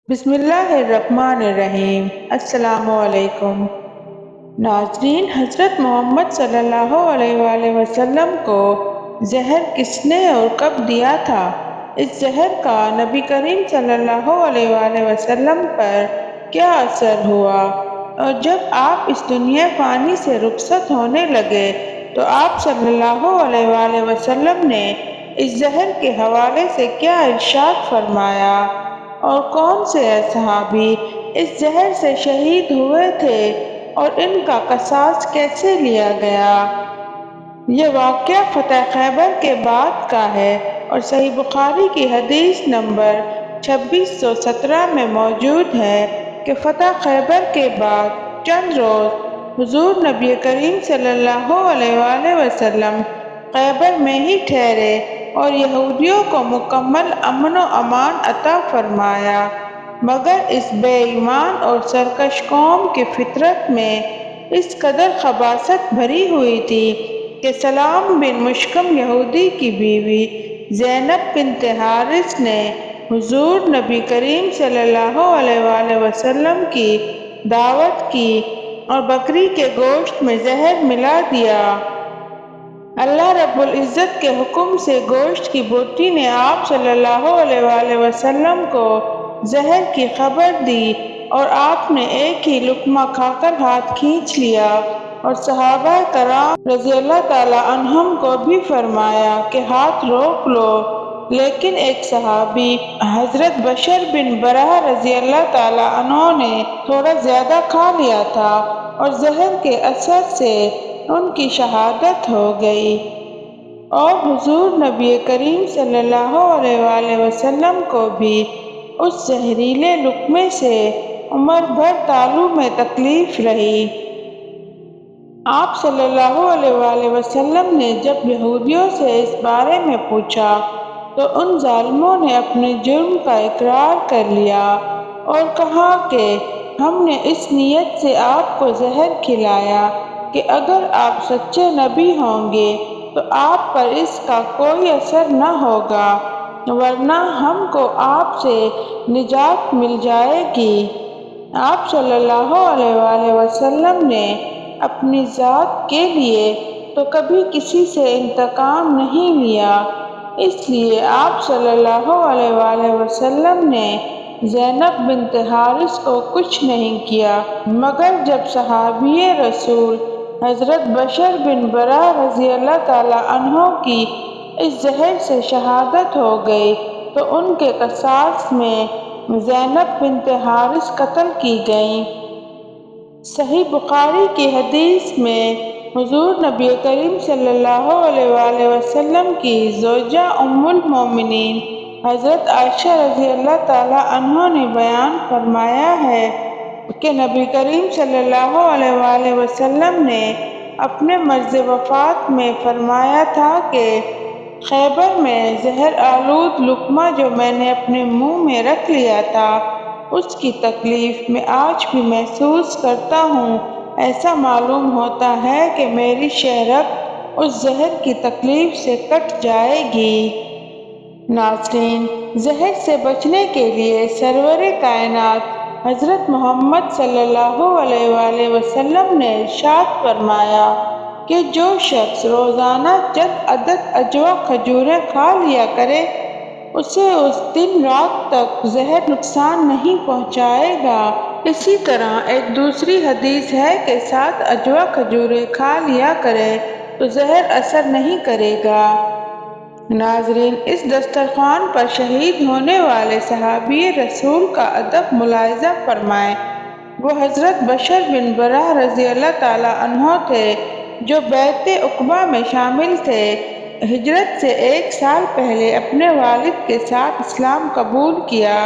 بسم اللہ الرحمن الرحیم۔ السلام علیکم ناظرین، حضرت محمد صلی اللہ علیہ وآلہ وسلم کو زہر کس نے اور کب دیا تھا؟ اس زہر کا نبی کریم صلی اللہ علیہ وآلہ وسلم پر کیا اثر ہوا؟ اور جب آپ اس دنیا فانی سے رخصت ہونے لگے تو آپ صلی اللہ علیہ وآلہ وسلم نے اس زہر کے حوالے سے کیا ارشاد فرمایا؟ اور کون سے صحابی اس زہر سے شہید ہوئے تھے اور ان کا قصاص کیسے لیا گیا؟ یہ واقعہ فتح خیبر کے بعد کا ہے اور صحیح بخاری کی حدیث نمبر 2617 میں موجود ہے کہ فتح خیبر کے بعد چند روز حضور نبی کریم صلی اللہ علیہ وآلہ وسلم خیبر میں ہی ٹھہرے اور یہودیوں کو مکمل امن و امان عطا فرمایا، مگر اس بے ایمان اور سرکش قوم کی فطرت میں اس قدر خباثت بھری ہوئی تھی کہ سلام بن مشکم یہودی کی بیوی زینب بنت حارث نے حضور نبی کریم صلی اللہ علیہ وآلہ وسلم کی دعوت کی اور بکری کے گوشت میں زہر ملا دیا۔ اللہ رب العزت کے حکم سے گوشت کی بوٹی نے آپ صلی اللہ علیہ وآلہ وسلم کو زہر کی خبر دی اور آپ نے ایک ہی لقمہ کھا کر ہاتھ کھینچ لیا اور صحابہ کرام رضی اللہ تعالیٰ عنہم کو بھی فرمایا کہ ہاتھ روک لو، لیکن ایک صحابی حضرت بشر بن برہ رضی اللہ تعالیٰ عنہ نے تھوڑا زیادہ کھا لیا تھا اور زہر کے اثر سے ان کی شہادت ہو گئی، اور حضور نبی کریم صلی اللہ علیہ وآلہ وسلم کو بھی اس زہریلے لقمے سے عمر بھر تالو میں تکلیف رہی۔ آپ صلی اللہ علیہ وآلہ وسلم نے جب یہودیوں سے اس بارے میں پوچھا تو ان ظالموں نے اپنے جرم کا اقرار کر لیا اور کہا کہ ہم نے اس نیت سے آپ کو زہر کھلایا کہ اگر آپ سچے نبی ہوں گے تو آپ پر اس کا کوئی اثر نہ ہوگا، ورنہ ہم کو آپ سے نجات مل جائے گی۔ آپ صلی اللہ علیہ وآلہ وسلم نے اپنی ذات کے لیے تو کبھی کسی سے انتقام نہیں لیا، اس لیے آپ صلی اللہ علیہ وآلہ وسلم نے زینب بنت حارث کو کچھ نہیں کیا، مگر جب صحابی رسول حضرت بشر بن برہ رضی اللہ تعالیٰ عنہ کی اس زہر سے شہادت ہو گئی تو ان کے قصاص میں زینب بنت حارث قتل کی گئیں۔ صحیح بخاری کی حدیث میں حضور نبی کریم صلی اللہ علیہ وآلہ وسلم کی زوجہ ام المومنین حضرت عائشہ رضی اللہ تعالیٰ عنہ نے بیان فرمایا ہے کہ نبی کریم صلی اللہ علیہ وآلہ وسلم نے اپنے مرض وفات میں فرمایا تھا کہ خیبر میں زہر آلود لقمہ جو میں نے اپنے منہ میں رکھ لیا تھا اس کی تکلیف میں آج بھی محسوس کرتا ہوں، ایسا معلوم ہوتا ہے کہ میری شہرت اس زہر کی تکلیف سے کٹ جائے گی۔ ناظرین، زہر سے بچنے کے لیے سرور کائنات حضرت محمد صلی اللہ علیہ وآلہ وسلم نے ارشاد فرمایا کہ جو شخص روزانہ چند عدد عجوہ کھجوریں کھا لیا کرے اسے اس دن رات تک زہر نقصان نہیں پہنچائے گا۔ اسی طرح ایک دوسری حدیث ہے کہ 7 عجوہ کھجوریں کھا لیا کرے تو زہر اثر نہیں کرے گا۔ ناظرین، اس دسترخوان پر شہید ہونے والے صحابی رسول کا ادب ملاحظہ فرمائیں۔ وہ حضرت بشر بن برہ رضی اللہ تعالیٰ عنہ تھے جو بیعت عقبہ میں شامل تھے۔ ہجرت سے 1 سال پہلے اپنے والد کے ساتھ اسلام قبول کیا۔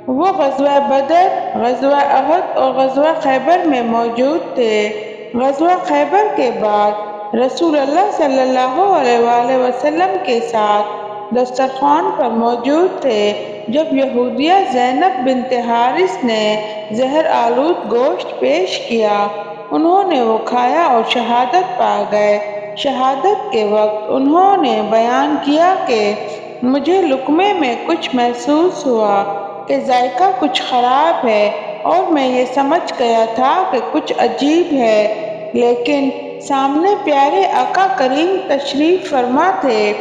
وہ غزوہ بدر، غزوہ احد اور غزوہ خیبر میں موجود تھے۔ غزوہ خیبر کے بعد رسول اللہ صلی اللہ علیہ وآلہ وسلم کے ساتھ دسترخوان پر موجود تھے جب یہودیہ زینب بنت حارث نے زہر آلود گوشت پیش کیا۔ انہوں نے وہ کھایا اور شہادت پا گئے۔ شہادت کے وقت انہوں نے بیان کیا کہ مجھے لقمے میں کچھ محسوس ہوا کہ ذائقہ کچھ خراب ہے اور میں یہ سمجھ گیا تھا کہ کچھ عجیب ہے، لیکن سامنے پیارے آقا کریم تشریف فرما تھے۔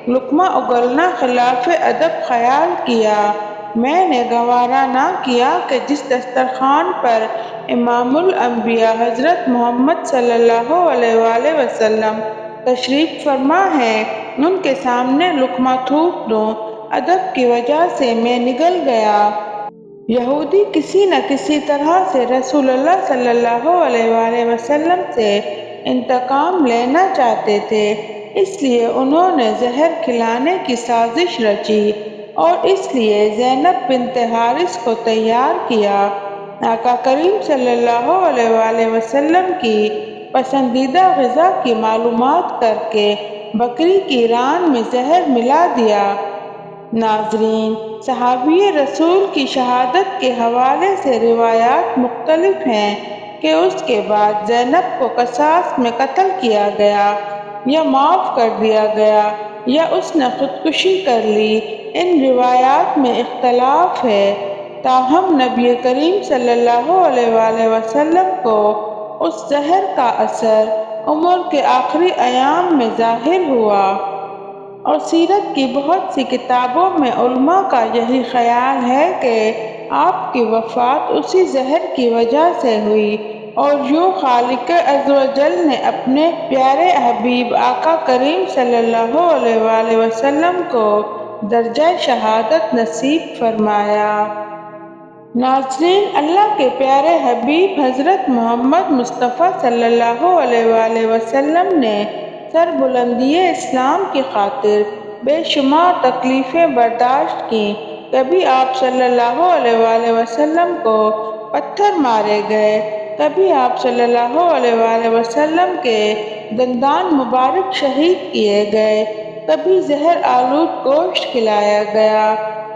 لقمہ اگلنا خلاف ادب خیال کیا۔ میں نے گوارا نہ کیا کہ جس دسترخوان پر امام الانبیاء حضرت محمد صلی اللہ علیہ وآلہ وسلم تشریف فرما ہے ان کے سامنے لقمہ تھوک دوں۔ ادب کی وجہ سے میں نگل گیا۔ یہودی کسی نہ کسی طرح سے رسول اللہ صلی اللہ علیہ وآلہ وسلم سے انتقام لینا چاہتے تھے، اس لیے انہوں نے زہر کھلانے کی سازش رچی اور اس لیے زینب بنت حارث کو تیار کیا۔ آقا کریم صلی اللہ علیہ وآلہ وسلم کی پسندیدہ غذا کی معلومات کر کے بکری کی ران میں زہر ملا دیا۔ ناظرین، صحابی رسول کی شہادت کے حوالے سے روایات مختلف ہیں کہ اس کے بعد زینب کو قصاص میں قتل کیا گیا یا معاف کر دیا گیا یا اس نے خودکشی کر لی۔ ان روایات میں اختلاف ہے، تاہم نبی کریم صلی اللہ علیہ وآلہ وسلم کو اس زہر کا اثر عمر کے آخری ایام میں ظاہر ہوا۔ اور سیرت کی بہت سی کتابوں میں علماء کا یہی خیال ہے کہ آپ کی وفات اسی زہر کی وجہ سے ہوئی اور یوں خالق عز و جل نے اپنے پیارے حبیب آقا کریم صلی اللہ علیہ وآلہ وسلم کو درجہ شہادت نصیب فرمایا۔ ناظرین، اللہ کے پیارے حبیب حضرت محمد مصطفیٰ صلی اللہ علیہ وآلہ وسلم نے سربلندی اسلام کی خاطر بے شمار تکلیفیں برداشت کیں۔ کبھی آپ صلی اللہ علیہ وآلہ وسلم کو پتھر مارے گئے، کبھی آپ صلی اللہ علیہ وآلہ وسلم کے دندان مبارک شہید کیے گئے، کبھی زہر آلود گوشت کھلایا گیا۔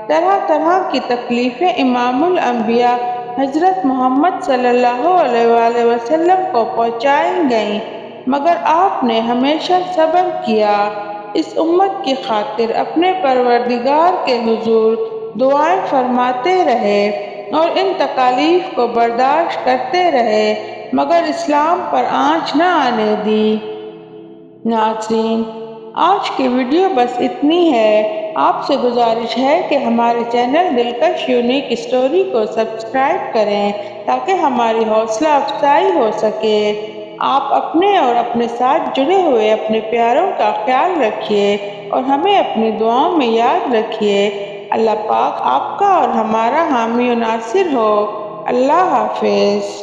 طرح طرح کی تکلیفیں امام الانبیاء حضرت محمد صلی اللہ علیہ وآلہ وسلم کو پہنچائی گئیں، مگر آپ نے ہمیشہ صبر کیا، اس امت کی خاطر اپنے پروردگار کے حضور دعائیں فرماتے رہے اور ان تکالیف کو برداشت کرتے رہے مگر اسلام پر آنچ نہ آنے دی۔ ناظرین، آج کی ویڈیو بس اتنی ہے۔ آپ سے گزارش ہے کہ ہمارے چینل دلکش یونیک اسٹوری کو سبسکرائب کریں تاکہ ہماری حوصلہ افزائی ہو سکے۔ آپ اپنے اور اپنے ساتھ جڑے ہوئے اپنے پیاروں کا خیال رکھیے اور ہمیں اپنی دعاؤں میں یاد رکھیے۔ اللہ پاک آپ کا اور ہمارا حامی و ناصر ہو۔ اللہ حافظ۔